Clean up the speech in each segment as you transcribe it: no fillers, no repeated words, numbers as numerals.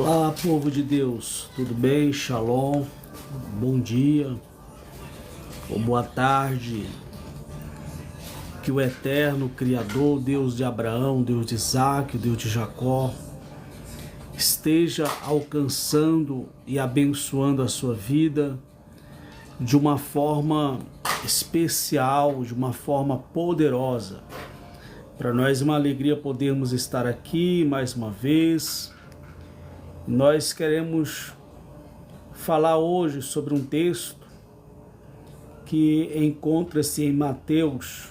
Olá, povo de Deus, tudo bem? Shalom, bom dia ou boa tarde. Que o eterno Criador, Deus de Abraão, Deus de Isaac, Deus de Jacó, esteja alcançando e abençoando a sua vida de uma forma especial, de uma forma poderosa. Para nós é uma alegria podermos estar aqui mais uma vez. Nós queremos falar hoje sobre um texto que encontra-se em Mateus,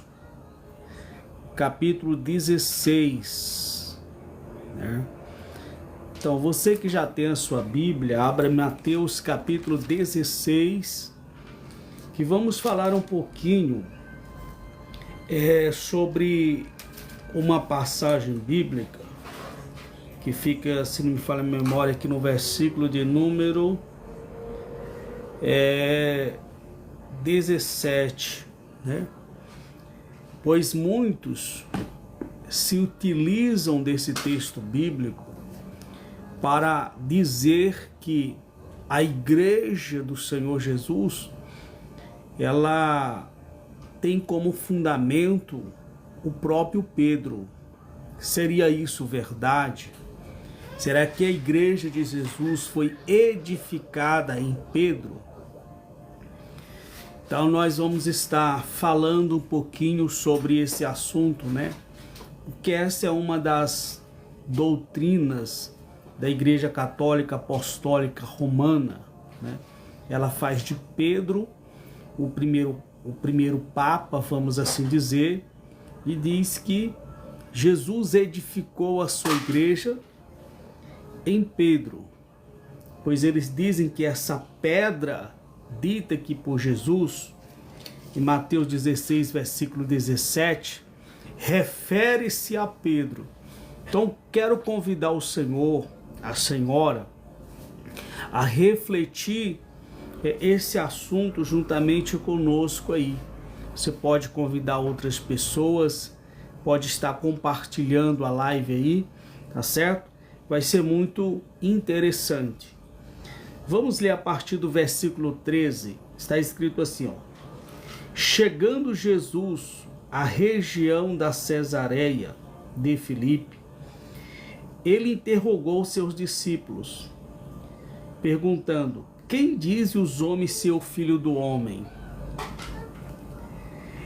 capítulo 16. Então, você que já tem a sua Bíblia, abra Mateus, capítulo 16, que vamos falar um pouquinho sobre uma passagem bíblica que fica, se não me falha a memória, aqui no versículo de número 17, né? Pois muitos se utilizam desse texto bíblico para dizer que a igreja do Senhor Jesus, ela tem como fundamento o próprio Pedro. Seria isso verdade? Será que a igreja de Jesus foi edificada em Pedro? Então nós vamos estar falando um pouquinho sobre esse assunto, né? Porque essa é uma das doutrinas da Igreja Católica Apostólica Romana, né? Ela faz de Pedro o primeiro Papa, vamos assim dizer, e diz que Jesus edificou a sua igreja em Pedro, pois eles dizem que essa pedra dita aqui por Jesus, em Mateus 16, versículo 17, refere-se a Pedro. Então quero convidar o Senhor, a senhora, a refletir esse assunto juntamente conosco aí. Você pode convidar outras pessoas, pode estar compartilhando a live aí, tá certo? Vai ser muito interessante. Vamos ler a partir do versículo 13. Está escrito assim, ó: Chegando Jesus à região da Cesareia de Filipe, ele interrogou seus discípulos, perguntando: Quem dizem os homens ser o Filho do Homem?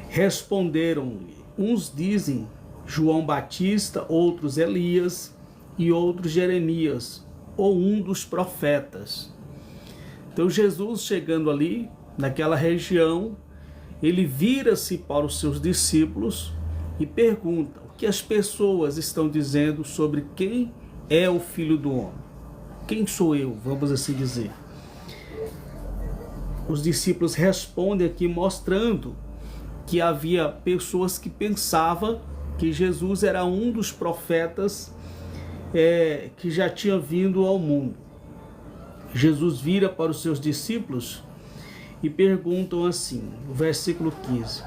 Responderam-lhe: Uns dizem João Batista, outros Elias e outros Jeremias, ou um dos profetas. Então Jesus, chegando ali, naquela região, ele vira-se para os seus discípulos e pergunta o que as pessoas estão dizendo sobre quem é o Filho do Homem. Quem sou eu, vamos assim dizer. Os discípulos respondem aqui mostrando que havia pessoas que pensavam que Jesus era um dos profetas que já tinha vindo ao mundo. Jesus vira para os seus discípulos e perguntam assim, no versículo 15,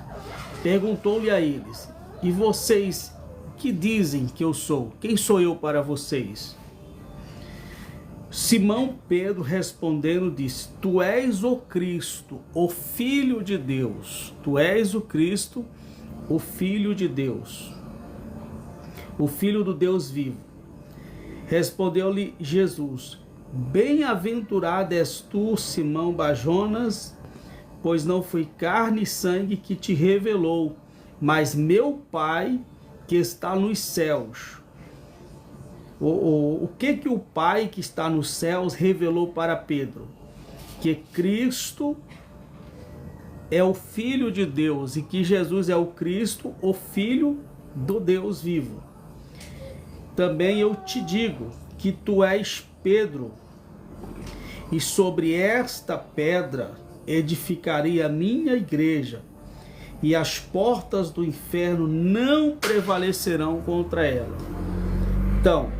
perguntou-lhe a eles: E vocês que dizem que eu sou? Quem sou eu para vocês? Simão Pedro respondendo disse: Tu és o Cristo, o Filho de Deus. Tu és o Cristo, o Filho de Deus, o Filho do Deus vivo. Respondeu-lhe Jesus: Bem-aventurado és tu, Simão Bajonas, pois não foi carne e sangue que te revelou, mas meu Pai que está nos céus. O que o Pai que está nos céus revelou para Pedro? Que Cristo é o Filho de Deus e que Jesus é o Cristo, o Filho do Deus vivo. Também eu te digo que tu és Pedro, e sobre esta pedra edificarei a minha igreja, e as portas do inferno não prevalecerão contra ela. Então,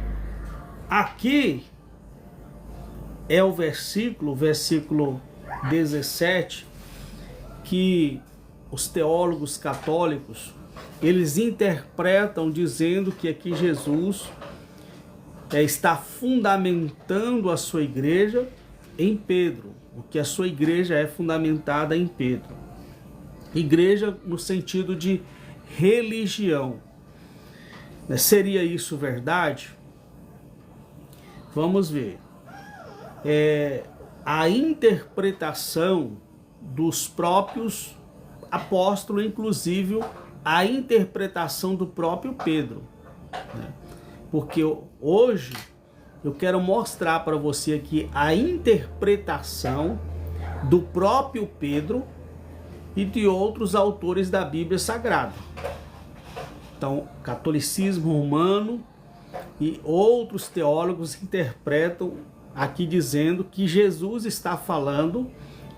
aqui é o versículo 17, que os teólogos católicos, eles interpretam dizendo que aqui Jesus está fundamentando a sua igreja em Pedro, porque a sua igreja é fundamentada em Pedro. Igreja no sentido de religião. Seria isso verdade? Vamos ver. A interpretação dos próprios apóstolos, inclusive a interpretação do próprio Pedro, né? Porque hoje eu quero mostrar para você aqui a interpretação do próprio Pedro e de outros autores da Bíblia Sagrada. Então, catolicismo romano e outros teólogos interpretam aqui dizendo que Jesus está falando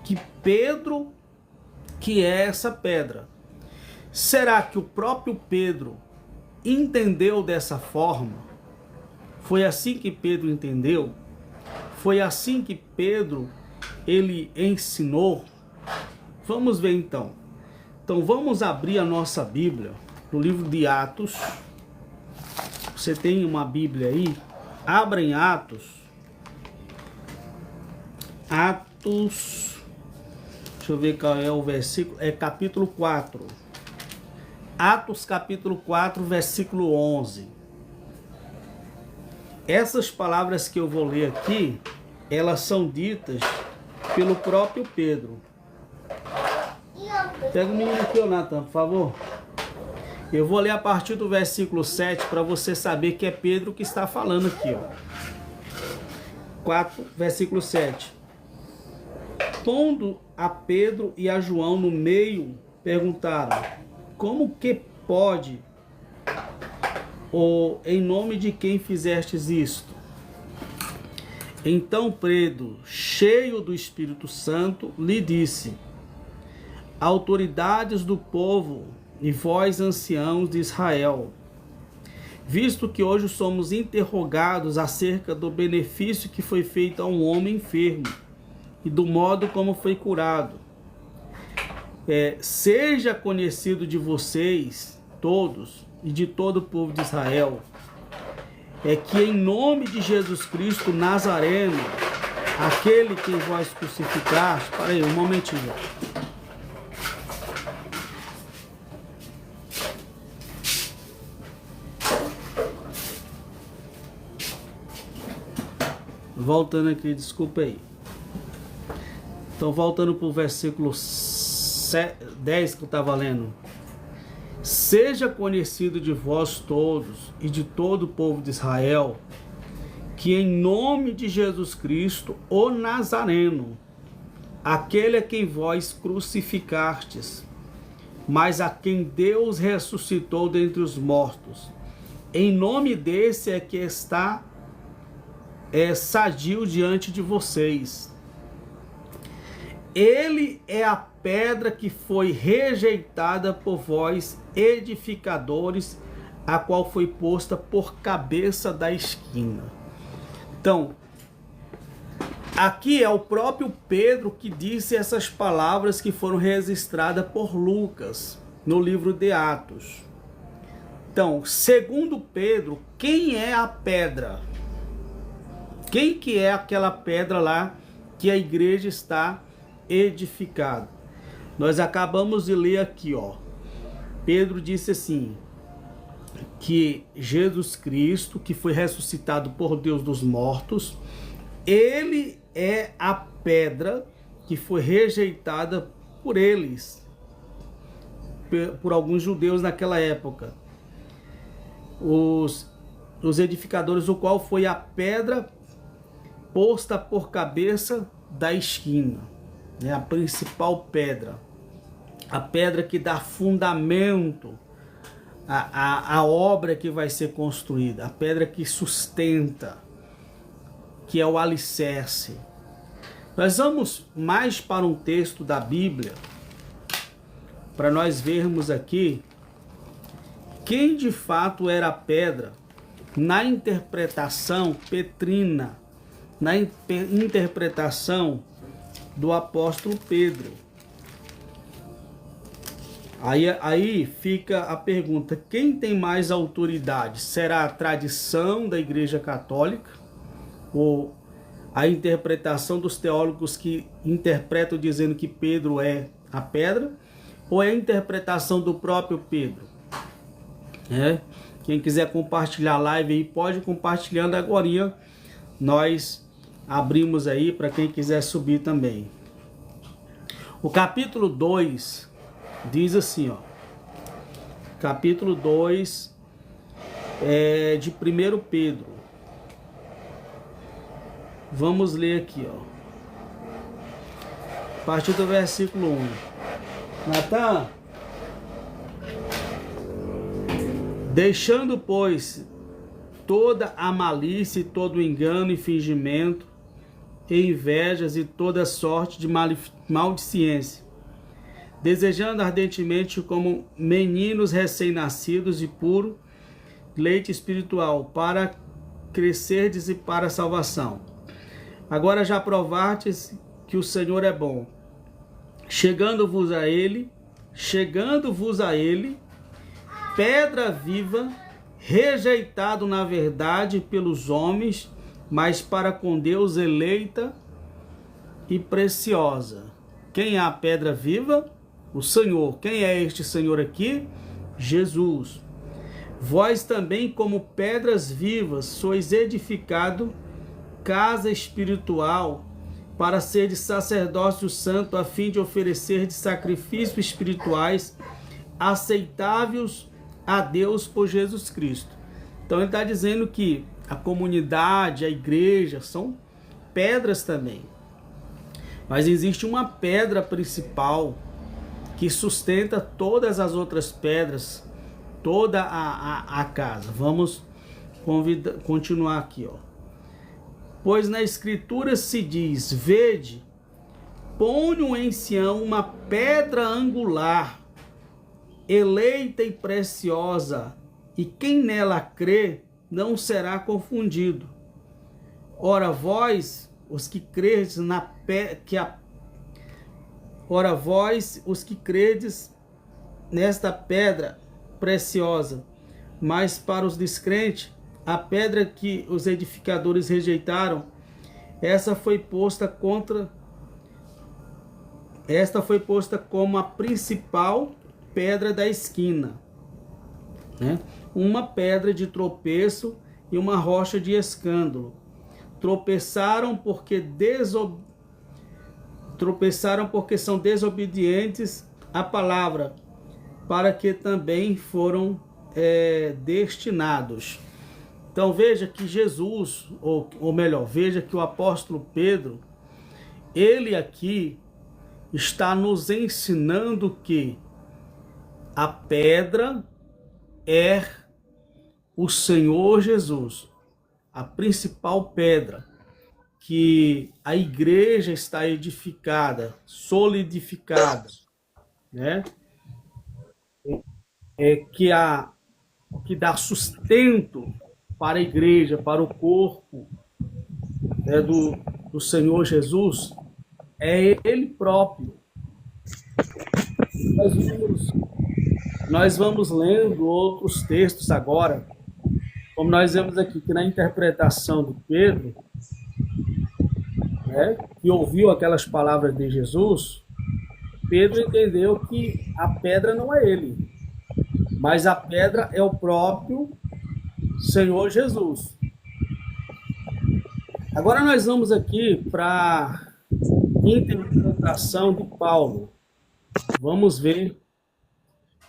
que Pedro que é essa pedra. Será que o próprio Pedro entendeu dessa forma? Foi assim que Pedro entendeu? Foi assim que Pedro ele ensinou? Vamos ver então. Então vamos abrir a nossa Bíblia no livro de Atos. Você tem uma Bíblia aí? Abra em Atos. Atos. Deixa eu ver qual é o versículo. É capítulo 4. Atos capítulo 4, versículo 11. Essas palavras que eu vou ler aqui, elas são ditas pelo próprio Pedro. Pega o menino aqui, Natan, por favor. Eu vou ler a partir do versículo 7 para você saber que é Pedro que está falando aqui, ó. 4, versículo 7. Pondo a Pedro e a João no meio, perguntaram: como que pode, ou em nome de quem fizestes isto? Então Pedro, cheio do Espírito Santo, lhe disse: autoridades do povo e vós, anciãos de Israel, visto que hoje somos interrogados acerca do benefício que foi feito a um homem enfermo e do modo como foi curado, seja conhecido de vocês todos e de todo o povo de Israel, que em nome de Jesus Cristo Nazareno, aquele que vós crucificaste. Para aí, um momentinho. Voltando aqui, desculpa aí. Então, voltando para o versículo 10 que eu estava lendo. Seja conhecido de vós todos e de todo o povo de Israel, que em nome de Jesus Cristo, o Nazareno, aquele a quem vós crucificastes, mas a quem Deus ressuscitou dentre os mortos, em nome desse é que está sadio diante de vocês. Ele é a pedra que foi rejeitada por vós, edificadores, a qual foi posta por cabeça da esquina. Então, aqui é o próprio Pedro que disse essas palavras que foram registradas por Lucas no livro de Atos. Então, segundo Pedro, quem é a pedra? Quem que é aquela pedra lá que a igreja está edificada? Nós acabamos de ler aqui, ó. Pedro disse assim, que Jesus Cristo, que foi ressuscitado por Deus dos mortos, ele é a pedra que foi rejeitada por eles, por alguns judeus naquela época. Os edificadores, o qual foi a pedra posta por cabeça da esquina, né? A principal pedra, a pedra que dá fundamento à obra que vai ser construída, a pedra que sustenta, que é o alicerce. Nós vamos mais para um texto da Bíblia, para nós vermos aqui quem de fato era a pedra na interpretação petrina, na interpretação do apóstolo Pedro. Aí fica a pergunta: quem tem mais autoridade? Será a tradição da Igreja Católica ou a interpretação dos teólogos que interpretam dizendo que Pedro é a pedra? Ou é a interpretação do próprio Pedro? Quem quiser compartilhar a live aí, pode compartilhando agora. Nós abrimos aí para quem quiser subir também. O capítulo 2 diz assim, ó. Capítulo 2 de 1 Pedro. Vamos ler aqui, ó. A partir do versículo 1. Natan, deixando, pois, toda a malícia e todo o engano e fingimento, e invejas e toda sorte de maldicência, desejando ardentemente como meninos recém-nascidos e puro leite espiritual, para crescerdes e para a salvação. Agora já provastes que o Senhor é bom, chegando-vos a ele, pedra viva, rejeitado na verdade pelos homens, mas para com Deus eleita e preciosa. Quem é a pedra viva? O Senhor. Quem é este Senhor aqui? Jesus. Vós também, como pedras vivas, sois edificado casa espiritual, para ser de sacerdócio santo, a fim de oferecer de sacrifícios espirituais aceitáveis a Deus por Jesus Cristo. Então ele está dizendo que a comunidade, a igreja, são pedras também. Mas existe uma pedra principal que sustenta todas as outras pedras, toda a casa. Vamos continuar aqui, ó. Pois na Escritura se diz: vede, ponho em Sião uma pedra angular, eleita e preciosa, e quem nela crê não será confundido. Ora vós, os que credes nesta pedra preciosa, mas para os descrentes, a pedra que os edificadores rejeitaram, esta foi posta como a principal pedra da esquina, né? Uma pedra de tropeço e uma rocha de escândalo. Tropeçaram porque são desobedientes à palavra, para que também foram destinados. Então veja que Jesus, ou melhor, veja que o apóstolo Pedro, ele aqui está nos ensinando que a pedra é o Senhor Jesus, a principal pedra, que a igreja está edificada, solidificada, né? Que dá sustento para a igreja, para o corpo, né, do Senhor Jesus, é Ele próprio. Nós vamos lendo outros textos agora, como nós vemos aqui, que na interpretação de Pedro, né, que ouviu aquelas palavras de Jesus, Pedro entendeu que a pedra não é ele, mas a pedra é o próprio Senhor Jesus. Agora nós vamos aqui para a interpretação de Paulo. Vamos ver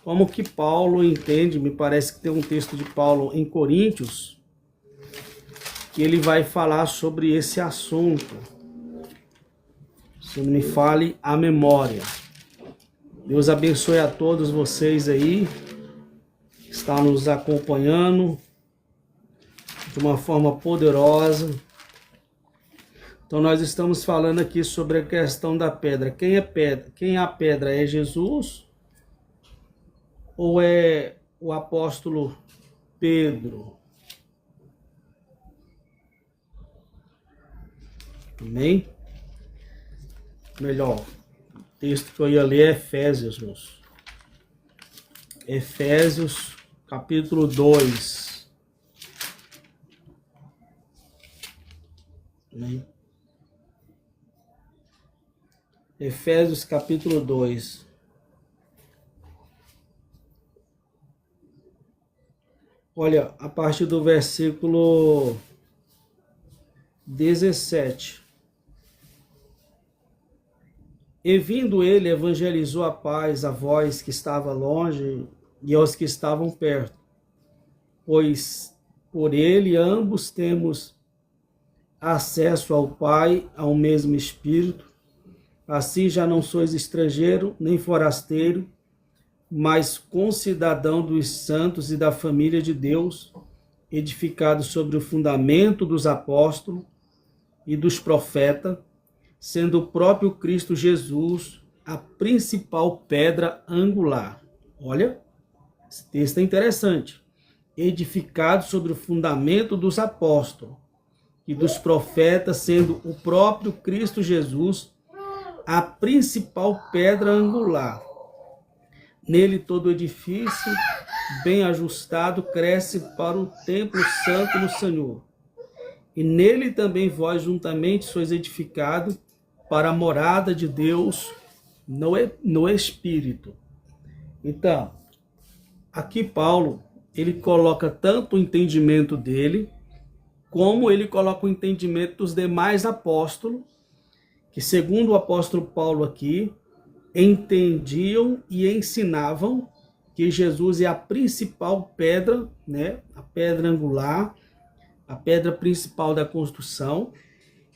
como que Paulo entende. Me parece que tem um texto de Paulo em Coríntios que ele vai falar sobre esse assunto. Se não me fale a memória. Deus abençoe a todos vocês aí que estão nos acompanhando de uma forma poderosa. Então nós estamos falando aqui sobre a questão da pedra. Quem é pedra? Quem é a pedra? É Jesus? Ou é o apóstolo Pedro? Amém? Melhor, o texto que eu ia ler é Efésios, moço. Efésios, capítulo 2. Efésios, capítulo 2. Olha, a partir do versículo 17. E vindo ele, evangelizou a paz a vós que estava longe e aos que estavam perto, pois por ele ambos temos acesso ao Pai, ao mesmo Espírito. Assim já não sois estrangeiro nem forasteiro, mas concidadão dos santos e da família de Deus, edificado sobre o fundamento dos apóstolos e dos profetas, sendo o próprio Cristo Jesus a principal pedra angular. Olha, esse texto é interessante. Edificado sobre o fundamento dos apóstolos e dos profetas, sendo o próprio Cristo Jesus a principal pedra angular. Nele todo edifício, bem ajustado, cresce para o templo santo no Senhor. E nele também vós juntamente sois edificados para a morada de Deus no Espírito. Então, aqui Paulo, ele coloca tanto o entendimento dele, como ele coloca o entendimento dos demais apóstolos, que segundo o apóstolo Paulo aqui, entendiam e ensinavam que Jesus é a principal pedra, né? A pedra angular, a pedra principal da construção,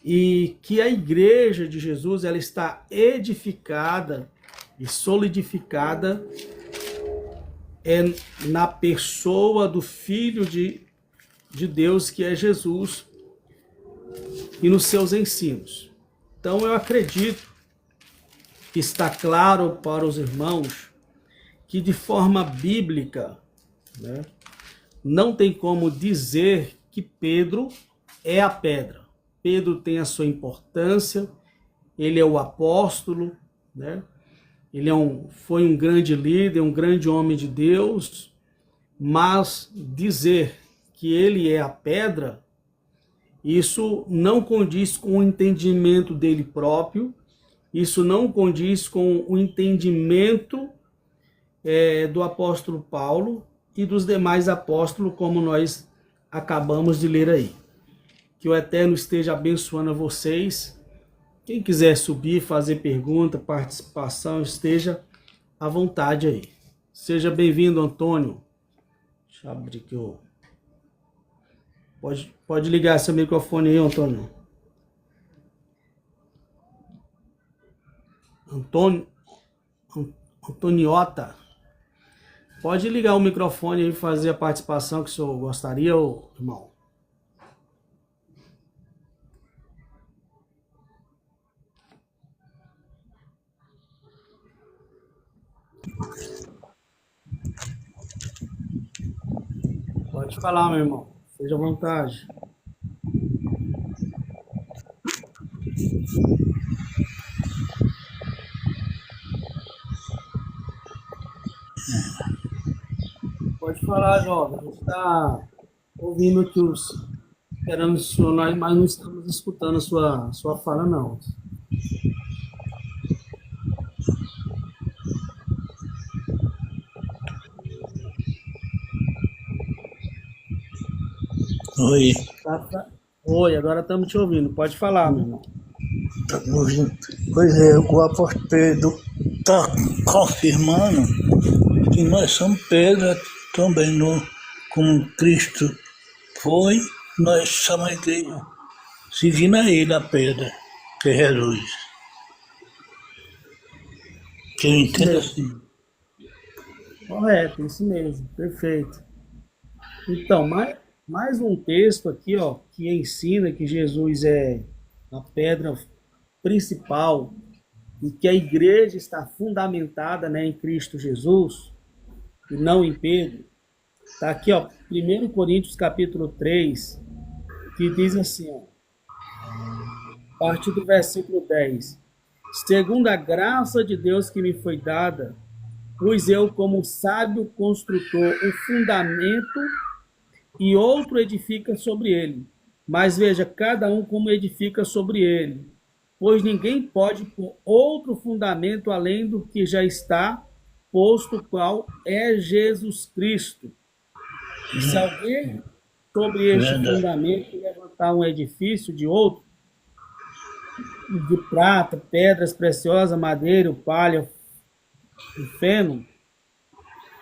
e que a igreja de Jesus ela está edificada e solidificada na pessoa do Filho de Deus, que é Jesus, e nos seus ensinos. Então eu acredito que está claro para os irmãos que de forma bíblica, né, não tem como dizer que Pedro é a pedra. Pedro tem a sua importância, ele é o apóstolo, né? Ele foi um grande líder, um grande homem de Deus, mas dizer que ele é a pedra, isso não condiz com o entendimento dele próprio, isso não condiz com o entendimento do apóstolo Paulo e dos demais apóstolos, como nós acabamos de ler aí. Que o Eterno esteja abençoando a vocês. Quem quiser subir, fazer pergunta, participação, esteja à vontade aí. Seja bem-vindo, Antônio. Deixa eu abrir aqui o... Pode ligar seu microfone aí, Antônio. Antoniota. Pode ligar o microfone e fazer a participação que o senhor gostaria, irmão. Pode falar, meu irmão. Seja à vontade. Pode falar, jovem. A gente está ouvindo aqui esperando o senhor, mas não estamos escutando a sua fala, não. Oi. Oi, agora estamos te ouvindo. Pode falar, meu irmão. Pois é, o apóstolo Pedro está confirmando que nós somos pedra também, como Cristo foi, nós somos a igreja, seguindo a ele a pedra, que é Jesus. Que eu entendo assim. Correto, isso mesmo, perfeito. Então, mais um texto aqui, ó, que ensina que Jesus é a pedra principal e que a igreja está fundamentada, né, em Cristo Jesus e não em Pedro. Está aqui, ó, 1 Coríntios capítulo 3, que diz assim, ó, a partir do versículo 10. Segundo a graça de Deus que me foi dada, Pus eu como sábio construtor o fundamento e outro edifica sobre ele. Mas veja, cada um como edifica sobre ele. Pois ninguém pode pôr outro fundamento além do que já está posto, qual é Jesus Cristo. Se alguém sobre este Verdade. fundamento levantar um edifício de outro, de prata, pedras preciosas, madeira, palha, e feno,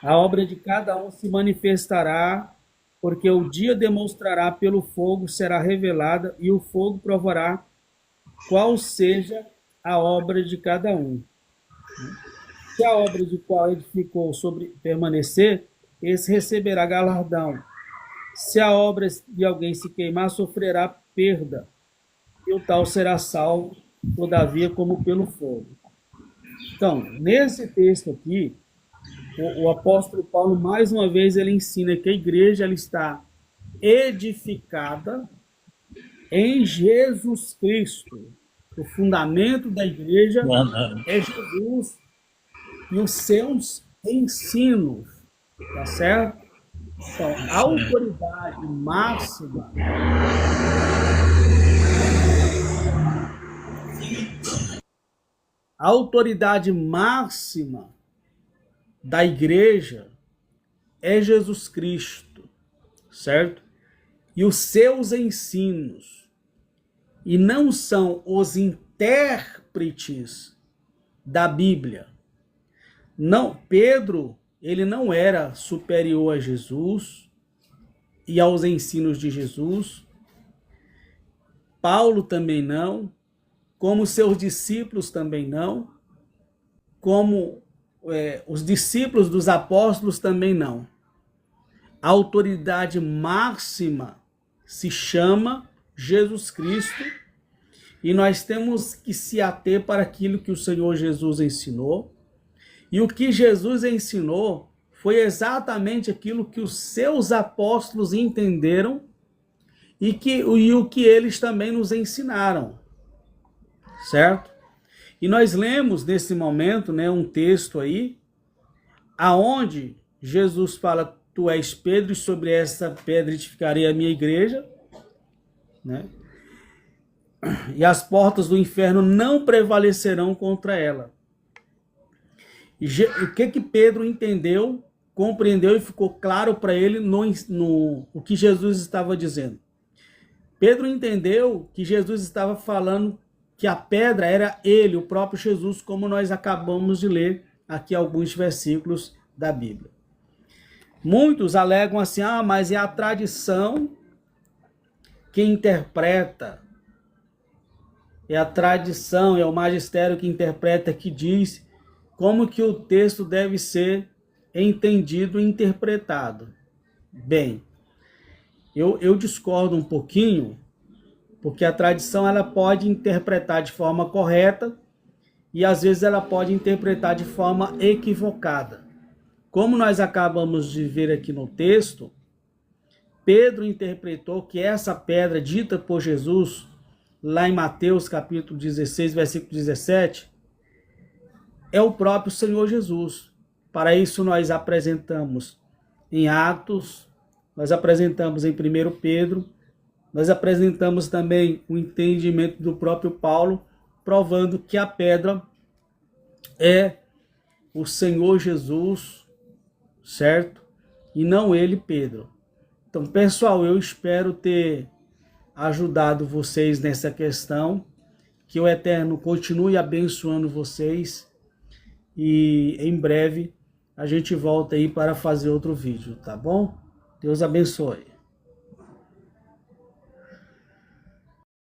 a obra de cada um se manifestará, porque o dia demonstrará pelo fogo, será revelada, e o fogo provará qual seja a obra de cada um. Se a obra de qual edificou sobre permanecer, esse receberá galardão. Se a obra de alguém se queimar, sofrerá perda, e o tal será salvo, todavia, como pelo fogo. Então, nesse texto aqui, o apóstolo Paulo, mais uma vez, ele ensina que a igreja ela está edificada em Jesus Cristo. O fundamento da igreja Verdade. é Jesus e os seus ensinos, tá certo? Então, a autoridade máxima da igreja é Jesus Cristo, certo? E os seus ensinos. E não são os intérpretes da Bíblia. Não, Pedro, ele não era superior a Jesus e aos ensinos de Jesus. Paulo também não, como seus discípulos também não, como os discípulos dos apóstolos também não. A autoridade máxima se chama Jesus Cristo e nós temos que se ater para aquilo que o Senhor Jesus ensinou. E o que Jesus ensinou foi exatamente aquilo que os seus apóstolos entenderam e o que eles também nos ensinaram, certo? E nós lemos nesse momento, né, um texto aí, aonde Jesus fala: tu és Pedro, e sobre essa pedra edificarei a minha igreja, né? E as portas do inferno não prevalecerão contra ela. E o que Pedro entendeu, compreendeu e ficou claro para ele o que Jesus estava dizendo? Pedro entendeu que Jesus estava falando que a pedra era ele, o próprio Jesus, como nós acabamos de ler aqui alguns versículos da Bíblia. Muitos alegam assim: mas é a tradição que interpreta, é a tradição, é o magistério que interpreta, que diz como que o texto deve ser entendido e interpretado. Bem, eu discordo um pouquinho, porque a tradição ela pode interpretar de forma correta e às vezes ela pode interpretar de forma equivocada. Como nós acabamos de ver aqui no texto, Pedro interpretou que essa pedra dita por Jesus, lá em Mateus capítulo 16, versículo 17, é o próprio Senhor Jesus. Para isso nós apresentamos em Atos, nós apresentamos em 1 Pedro, nós apresentamos também o entendimento do próprio Paulo, provando que a pedra é o Senhor Jesus, certo? E não ele, Pedro. Então, pessoal, eu espero ter ajudado vocês nessa questão, que o Eterno continue abençoando vocês e em breve a gente volta aí para fazer outro vídeo, tá bom? Deus abençoe.